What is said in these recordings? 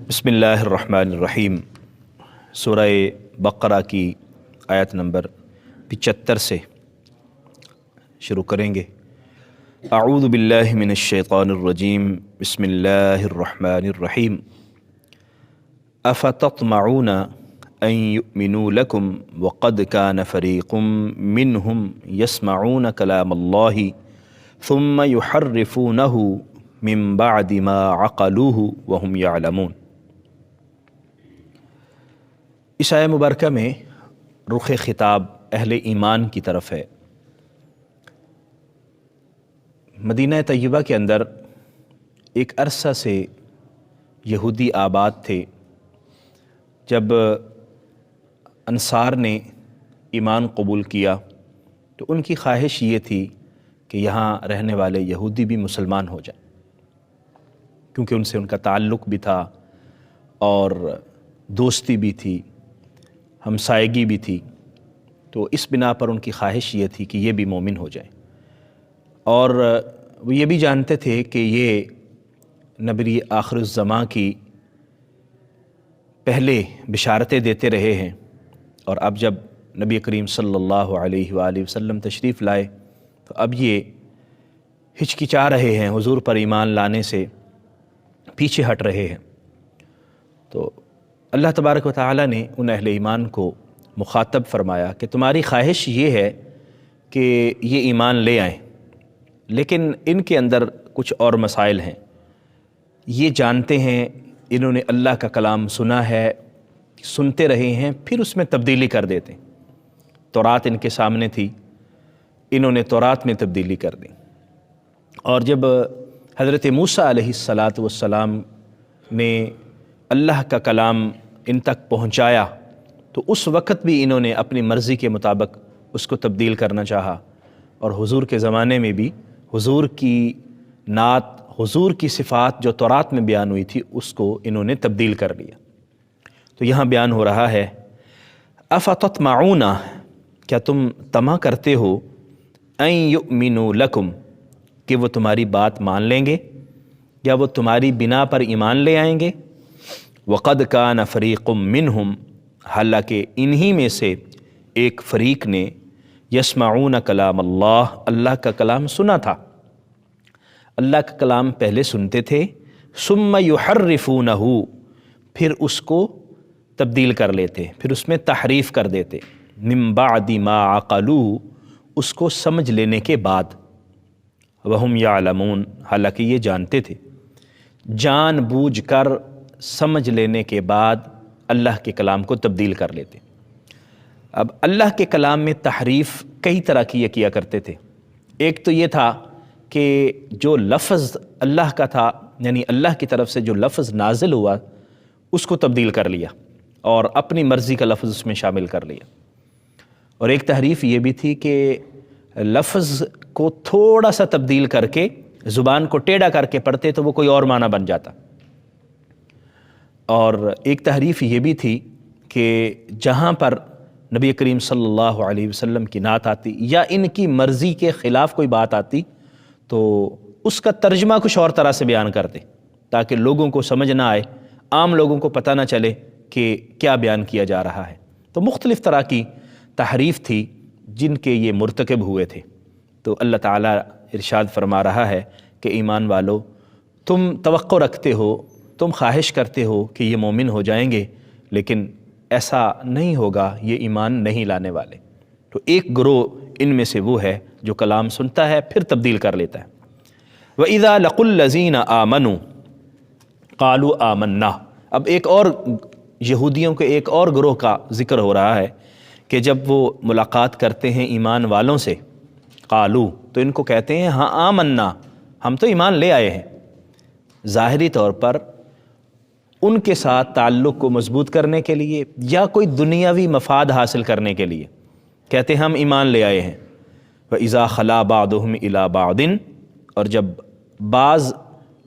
بسم اللہ الرحمن الرحیم۔ سورہ بقرہ کی آیت نمبر 75 سے شروع کریں گے۔ اعوذ باللہ من الشیطان الرجیم، بسم اللہ الرحمن الرحیم۔ افتطمعون ان یؤمنوا لکم وقد کان فریق منہم یسمعون کلام اللہ ثم یحرفونہ من بعد ما عقلوہ وہم یعلمون۔ اس آیہ مبارکہ میں رخ خطاب اہل ایمان کی طرف ہے۔ مدینہ طیبہ کے اندر ایک عرصہ سے یہودی آباد تھے۔ جب انصار نے ایمان قبول کیا تو ان کی خواہش یہ تھی کہ یہاں رہنے والے یہودی بھی مسلمان ہو جائیں، کیونکہ ان سے ان کا تعلق بھی تھا اور دوستی بھی تھی، ہمسائیگی بھی تھی۔ تو اس بنا پر ان کی خواہش یہ تھی کہ یہ بھی مومن ہو جائیں، اور وہ یہ بھی جانتے تھے کہ یہ نبی آخر الزماں کی پہلے بشارتیں دیتے رہے ہیں، اور اب جب نبی کریم صلی اللہ علیہ وآلہ وسلم تشریف لائے تو اب یہ ہچکچا رہے ہیں، حضور پر ایمان لانے سے پیچھے ہٹ رہے ہیں۔ تو اللہ تبارک و تعالیٰ نے ان اہل ایمان کو مخاطب فرمایا کہ تمہاری خواہش یہ ہے کہ یہ ایمان لے آئیں، لیکن ان کے اندر کچھ اور مسائل ہیں۔ یہ جانتے ہیں، انہوں نے اللہ کا کلام سنا ہے، سنتے رہے ہیں، پھر اس میں تبدیلی کر دیتے ہیں۔ تورات ان کے سامنے تھی، انہوں نے تورات میں تبدیلی کر دی، اور جب حضرت موسیٰ علیہ السلام نے اللہ کا کلام ان تک پہنچایا تو اس وقت بھی انہوں نے اپنی مرضی کے مطابق اس کو تبدیل کرنا چاہا، اور حضور کے زمانے میں بھی حضور کی نعت، حضور کی صفات جو تورات میں بیان ہوئی تھی اس کو انہوں نے تبدیل کر لیا۔ تو یہاں بیان ہو رہا ہے افتطمعون، کیا تم طمع کرتے ہو، ان یؤمنوا لکم، کہ وہ تمہاری بات مان لیں گے یا وہ تمہاری بنا پر ایمان لے آئیں گے۔ وقد کان فریق منہم، حالانکہ انہی میں سے ایک فریق نے یسمعون کلام اللہ، اللہ کا کلام سنا تھا، اللہ کا کلام پہلے سنتے تھے، ثم یحرفونہ، پھر اس کو تبدیل کر لیتے، پھر اس میں تحریف کر دیتے، من بعد ما عقلوہ، اس کو سمجھ لینے کے بعد، وہم یعلمون، حالانکہ یہ جانتے تھے۔ جان بوجھ کر سمجھ لینے کے بعد اللہ کے کلام کو تبدیل کر لیتے۔ اب اللہ کے کلام میں تحریف کئی طرح کی کیا کرتے تھے۔ ایک تو یہ تھا کہ جو لفظ اللہ کا تھا، یعنی اللہ کی طرف سے جو لفظ نازل ہوا اس کو تبدیل کر لیا اور اپنی مرضی کا لفظ اس میں شامل کر لیا۔ اور ایک تحریف یہ بھی تھی کہ لفظ کو تھوڑا سا تبدیل کر کے، زبان کو ٹیڑھا کر کے پڑھتے تو وہ کوئی اور معنی بن جاتا۔ اور ایک تحریف یہ بھی تھی کہ جہاں پر نبی کریم صلی اللہ علیہ وسلم کی نعت آتی یا ان کی مرضی کے خلاف کوئی بات آتی تو اس کا ترجمہ کچھ اور طرح سے بیان کرتے، تاکہ لوگوں کو سمجھ نہ آئے، عام لوگوں کو پتہ نہ چلے کہ کیا بیان کیا جا رہا ہے۔ تو مختلف طرح کی تحریف تھی جن کے یہ مرتکب ہوئے تھے۔ تو اللہ تعالیٰ ارشاد فرما رہا ہے کہ ایمان والو، تم توقع رکھتے ہو، تم خواہش کرتے ہو کہ یہ مومن ہو جائیں گے، لیکن ایسا نہیں ہوگا، یہ ایمان نہیں لانے والے۔ تو ایک گروہ ان میں سے وہ ہے جو کلام سنتا ہے پھر تبدیل کر لیتا ہے۔ وَإِذَا لَقُوا الَّذِينَ آمَنُوا قَالُوا آمَنَّا، اب ایک اور یہودیوں کے ایک اور گروہ کا ذکر ہو رہا ہے کہ جب وہ ملاقات کرتے ہیں ایمان والوں سے، قالو، تو ان کو کہتے ہیں ہاں آمنا، ہم تو ایمان لے آئے ہیں۔ ظاہری طور پر ان کے ساتھ تعلق کو مضبوط کرنے کے لیے یا کوئی دنیاوی مفاد حاصل کرنے کے لیے کہتے ہیں ہم ایمان لے آئے ہیں۔ وَإِذَا خَلَا بَعْضُهُمْ إِلَىٰ بَعْضٍ، اور جب بعض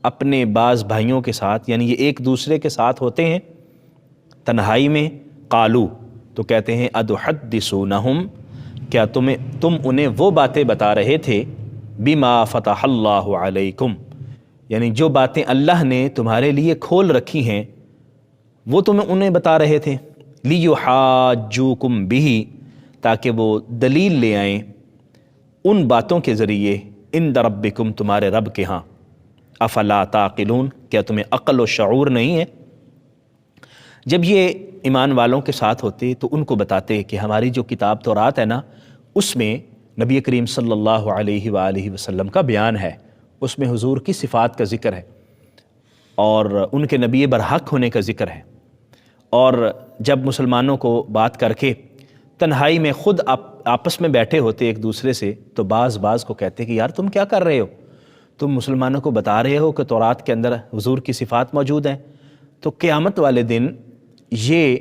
اپنے بعض بھائیوں کے ساتھ، یعنی یہ ایک دوسرے کے ساتھ ہوتے ہیں تنہائی میں، قالو، تو کہتے ہیں اتحدثونہم، کیا تم انہیں وہ باتیں بتا رہے تھے، بما فتح اللہ علیکم، یعنی جو باتیں اللہ نے تمہارے لیے کھول رکھی ہیں، وہ تمہیں انہیں بتا رہے تھے لیحاجوکم بہ، تاکہ وہ دلیل لے آئیں ان باتوں کے ذریعے عند ربکم، تمہارے رب کے ہاں، افلا تعقلون، کیا تمہیں عقل و شعور نہیں ہے؟ جب یہ ایمان والوں کے ساتھ ہوتے تو ان کو بتاتے کہ ہماری جو کتاب تورات ہے نا، اس میں نبی کریم صلی اللہ علیہ وآلہ وسلم کا بیان ہے، اس میں حضور کی صفات کا ذکر ہے اور ان کے نبی برحق ہونے کا ذکر ہے۔ اور جب مسلمانوں کو بات کر کے تنہائی میں خود آپس میں بیٹھے ہوتے ایک دوسرے سے، تو بعض کو کہتے کہ یار تم کیا کر رہے ہو؟ تم مسلمانوں کو بتا رہے ہو کہ تورات کے اندر حضور کی صفات موجود ہیں، تو قیامت والے دن یہ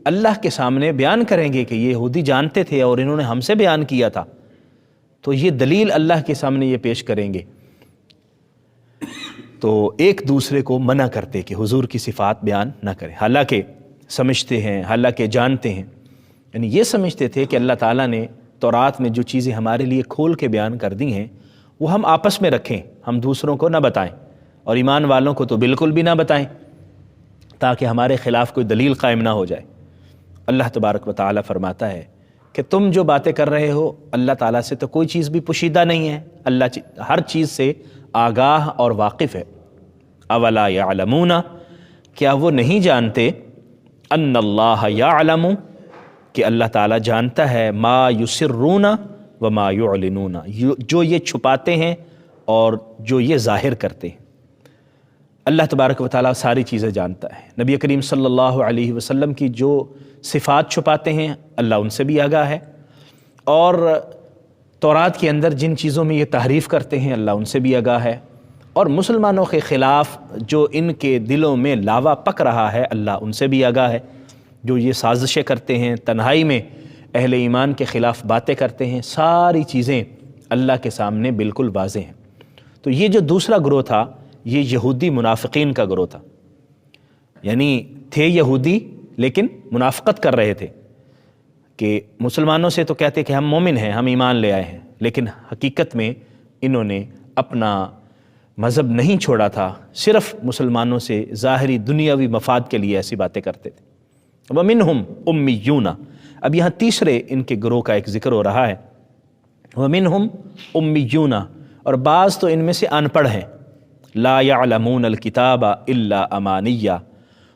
اللہ کے سامنے بیان کریں گے کہ یہ یہودی جانتے تھے اور انہوں نے ہم سے بیان کیا تھا، تو یہ دلیل اللہ کے سامنے یہ پیش کریں گے۔ تو ایک دوسرے کو منع کرتے کہ حضور کی صفات بیان نہ کریں، حالانکہ سمجھتے ہیں، حالانکہ جانتے ہیں، یعنی یہ سمجھتے تھے کہ اللہ تعالیٰ نے تورات میں جو چیزیں ہمارے لیے کھول کے بیان کر دی ہیں وہ ہم آپس میں رکھیں، ہم دوسروں کو نہ بتائیں، اور ایمان والوں کو تو بالکل بھی نہ بتائیں، تاکہ ہمارے خلاف کوئی دلیل قائم نہ ہو جائے۔ اللہ تبارک و تعالیٰ فرماتا ہے کہ تم جو باتیں کر رہے ہو، اللہ تعالیٰ سے تو کوئی چیز بھی پوشیدہ نہیں ہے، اللہ ہر چیز سے آگاہ اور واقف ہے۔ اولا یعلمون، کیا وہ نہیں جانتے، ان اللہ یعلم، کہ اللہ تعالیٰ جانتا ہے، ما یسرون وما یعلنون، جو یہ چھپاتے ہیں اور جو یہ ظاہر کرتے ہیں۔ اللہ تبارک و تعالیٰ ساری چیزیں جانتا ہے۔ نبی کریم صلی اللہ علیہ وسلم کی جو صفات چھپاتے ہیں اللہ ان سے بھی آگاہ ہے، اور تورات کے اندر جن چیزوں میں یہ تحریف کرتے ہیں اللہ ان سے بھی آگاہ ہے، اور مسلمانوں کے خلاف جو ان کے دلوں میں لاوا پک رہا ہے اللہ ان سے بھی آگاہ ہے۔ جو یہ سازشیں کرتے ہیں، تنہائی میں اہل ایمان کے خلاف باتیں کرتے ہیں، ساری چیزیں اللہ کے سامنے بالکل واضح ہیں۔ تو یہ جو دوسرا گروہ تھا یہ یہودی منافقین کا گروہ تھا، یعنی تھے یہودی لیکن منافقت کر رہے تھے کہ مسلمانوں سے تو کہتے کہ ہم مومن ہیں، ہم ایمان لے آئے ہیں، لیکن حقیقت میں انہوں نے اپنا مذہب نہیں چھوڑا تھا، صرف مسلمانوں سے ظاہری دنیاوی مفاد کے لیے ایسی باتیں کرتے تھے۔ وَمِنْهُمْ أُمِّيُّونَ، اب یہاں تیسرے ان کے گروہ کا ایک ذکر ہو رہا ہے، وَمِنْهُمْ أُمِّيُّونَ، اور بعض تو ان میں سے ان پڑھ ہیں، لا يعلمون الکتاب الا امانیہ،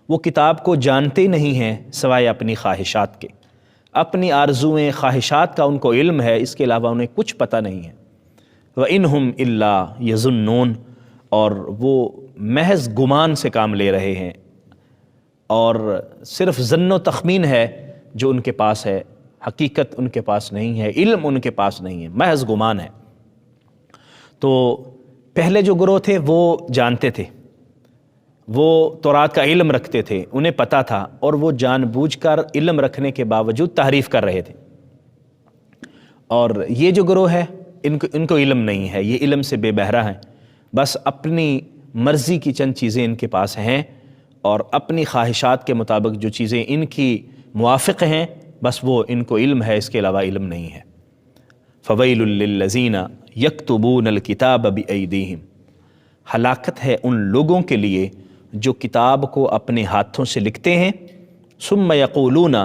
وہ کتاب کو جانتے نہیں ہیں سوائے اپنی خواہشات کے، اپنی آرزوئیں خواہشات کا ان کو علم ہے، اس کے علاوہ انہیں کچھ پتہ نہیں ہے۔ وَإِنْهُمْ إِلَّا يَظُنُّونَ، اور وہ محض گمان سے کام لے رہے ہیں، اور صرف ظن و تخمین ہے جو ان کے پاس ہے، حقیقت ان کے پاس نہیں ہے، علم ان کے پاس نہیں ہے، محض گمان ہے۔ تو پہلے جو گروہ تھے وہ جانتے تھے، وہ تورات کا علم رکھتے تھے، انہیں پتہ تھا، اور وہ جان بوجھ کر علم رکھنے کے باوجود تحریف کر رہے تھے۔ اور یہ جو گروہ ہے ان کو علم نہیں ہے، یہ علم سے بے بہرہ ہیں، بس اپنی مرضی کی چند چیزیں ان کے پاس ہیں، اور اپنی خواہشات کے مطابق جو چیزیں ان کی موافق ہیں بس وہ ان کو علم ہے، اس کے علاوہ علم نہیں ہے۔ فَوَيْلٌ لِّلَّذِينَ يَكْتُبُونَ الْكِتَابَ بِأَيْدِيهِمْ، ہلاکت ہے ان لوگوں کے لیے جو کتاب کو اپنے ہاتھوں سے لکھتے ہیں، ثُمَّ يَقُولُونَ،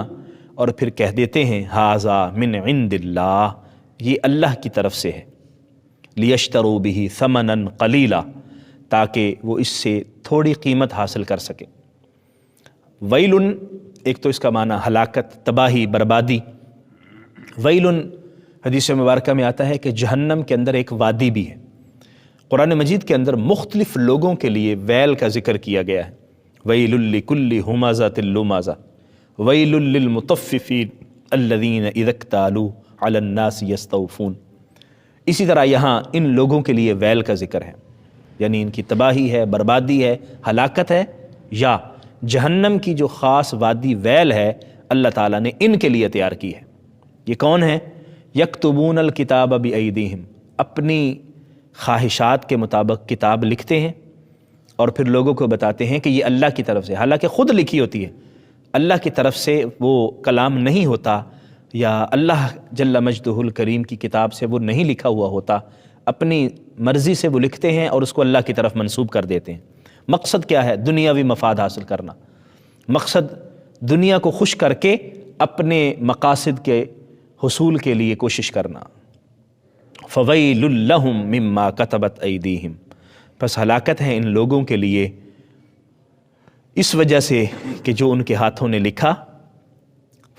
اور پھر کہہ دیتے ہیں، هَذَا مِنْ عِنْدِ اللَّهِ، یہ اللہ کی طرف سے ہے، لِيَشْتَرُوا بِهِ ثَمَنًا قَلِيلًا، تاکہ وہ اس سے تھوڑی قیمت حاصل کر سکے۔ ویلن، ایک تو اس کا معنی ہلاکت، تباہی، بربادی۔ ویلن حدیث مبارکہ میں آتا ہے کہ جہنم کے اندر ایک وادی بھی ہے۔ قرآن مجید کے اندر مختلف لوگوں کے لیے ویل کا ذکر کیا گیا ہے، ویل لکل ہمزۃ لمزہ، ویل للمطففین الذین اذا اکتالوا علی الناس یستوفون۔ اسی طرح یہاں ان لوگوں کے لیے ویل کا ذکر ہے، یعنی ان کی تباہی ہے، بربادی ہے، ہلاکت ہے، یا جہنم کی جو خاص وادی ویل ہے اللہ تعالیٰ نے ان کے لیے تیار کی ہے۔ یہ کون ہے؟ یکتبون الکتاب بایدیہم، اپنی خواہشات کے مطابق کتاب لکھتے ہیں اور پھر لوگوں کو بتاتے ہیں کہ یہ اللہ کی طرف سے، حالانکہ خود لکھی ہوتی ہے، اللہ کی طرف سے وہ کلام نہیں ہوتا، یا اللہ جل مجدہ الکریم کی کتاب سے وہ نہیں لکھا ہوا ہوتا، اپنی مرضی سے وہ لکھتے ہیں اور اس کو اللہ کی طرف منسوب کر دیتے ہیں۔ مقصد کیا ہے؟ دنیاوی مفاد حاصل کرنا۔ مقصد دنیا کو خوش کر کے اپنے مقاصد کے حصول کے لیے کوشش کرنا۔ فَوَيْلٌ لَّهُم مِّمَّا كَتَبَتْ أَيْدِيهِمْ، پس ہلاکت ہے ان لوگوں کے لیے اس وجہ سے کہ جو ان کے ہاتھوں نے لکھا۔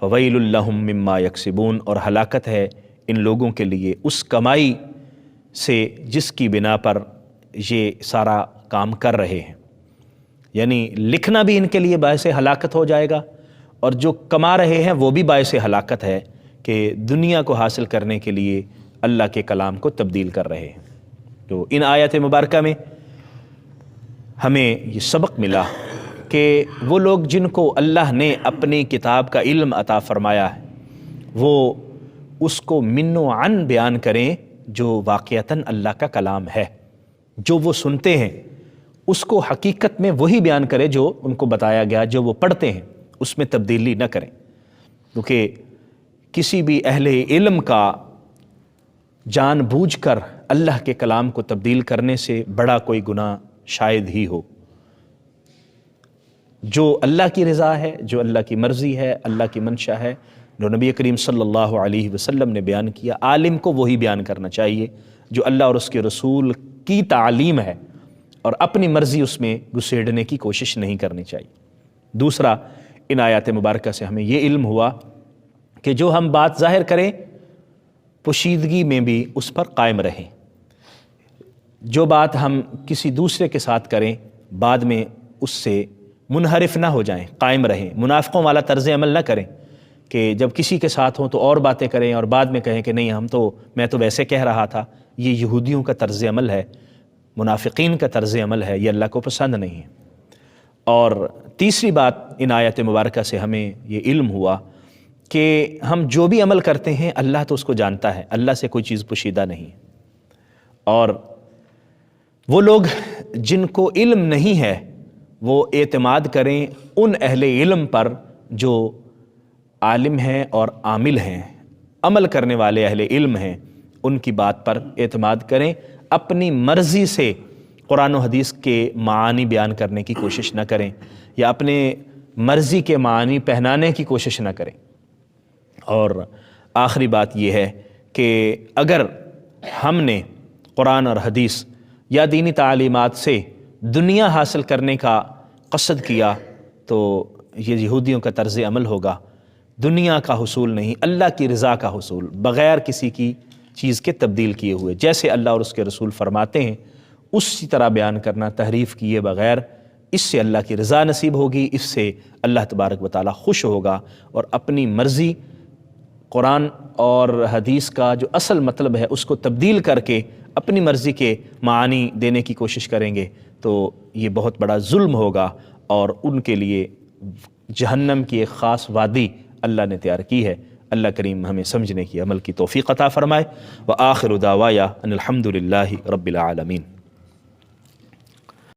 فَوَيْلٌ لَّهُم مِّمَّا يَكْسِبُونَ، اور ہلاکت ہے ان لوگوں کے لیے اس کمائی سے جس کی بنا پر یہ سارا کام کر رہے ہیں۔ یعنی لکھنا بھی ان کے لیے باعث ہلاکت ہو جائے گا، اور جو کما رہے ہیں وہ بھی باعث ہلاکت ہے کہ دنیا کو حاصل کرنے کے لیے اللہ کے کلام کو تبدیل کر رہے ہیں۔ تو ان آیات مبارکہ میں ہمیں یہ سبق ملا کہ وہ لوگ جن کو اللہ نے اپنی کتاب کا علم عطا فرمایا ہے وہ اس کو من و عن بیان کریں جو واقعتاً اللہ کا کلام ہے، جو وہ سنتے ہیں اس کو حقیقت میں وہی بیان کرے جو ان کو بتایا گیا، جو وہ پڑھتے ہیں اس میں تبدیلی نہ کریں، کیونکہ کسی بھی اہل علم کا جان بوجھ کر اللہ کے کلام کو تبدیل کرنے سے بڑا کوئی گناہ شاید ہی ہو۔ جو اللہ کی رضا ہے، جو اللہ کی مرضی ہے، اللہ کی منشا ہے، جو نبی کریم صلی اللہ علیہ وسلم نے بیان کیا، عالم کو وہی بیان کرنا چاہیے جو اللہ اور اس کے رسول کی تعلیم ہے، اور اپنی مرضی اس میں گھسیڑنے کی کوشش نہیں کرنی چاہیے۔ دوسرا، ان آیات مبارکہ سے ہمیں یہ علم ہوا کہ جو ہم بات ظاہر کریں پوشیدگی میں بھی اس پر قائم رہیں، جو بات ہم کسی دوسرے کے ساتھ کریں بعد میں اس سے منحرف نہ ہو جائیں، قائم رہیں، منافقوں والا طرز عمل نہ کریں کہ جب کسی کے ساتھ ہوں تو اور باتیں کریں اور بعد میں کہیں کہ نہیں میں تو ویسے کہہ رہا تھا۔ یہ یہودیوں کا طرز عمل ہے، منافقین کا طرز عمل ہے، یہ اللہ کو پسند نہیں ہے۔ اور تیسری بات ان آیات مبارکہ سے ہمیں یہ علم ہوا کہ ہم جو بھی عمل کرتے ہیں اللہ تو اس کو جانتا ہے، اللہ سے کوئی چیز پوشیدہ نہیں، اور وہ لوگ جن کو علم نہیں ہے وہ اعتماد کریں ان اہل علم پر جو عالم ہیں اور عامل ہیں، عمل کرنے والے اہل علم ہیں، ان کی بات پر اعتماد کریں، اپنی مرضی سے قرآن و حدیث کے معانی بیان کرنے کی کوشش نہ کریں یا اپنے مرضی کے معانی پہنانے کی کوشش نہ کریں۔ اور آخری بات یہ ہے کہ اگر ہم نے قرآن اور حدیث یا دینی تعلیمات سے دنیا حاصل کرنے کا قصد کیا تو یہ یہودیوں کا طرز عمل ہوگا، دنیا کا حصول نہیں، اللہ کی رضا کا حصول، بغیر کسی کی چیز کے تبدیل کیے ہوئے، جیسے اللہ اور اس کے رسول فرماتے ہیں اسی طرح بیان کرنا، تحریف کیے بغیر۔ اس سے اللہ کی رضا نصیب ہوگی، اس سے اللہ تبارک و تعالی خوش ہوگا، اور اپنی مرضی قرآن اور حدیث کا جو اصل مطلب ہے اس کو تبدیل کر کے اپنی مرضی کے معانی دینے کی کوشش کریں گے تو یہ بہت بڑا ظلم ہوگا، اور ان کے لیے جہنم کی ایک خاص وادی اللہ نے تیار کی ہے۔ اللہ کریم ہمیں سمجھنے کی، عمل کی توفیق عطا فرمائے۔ وآخر دعوایا ان الحمد للہ رب العالمین۔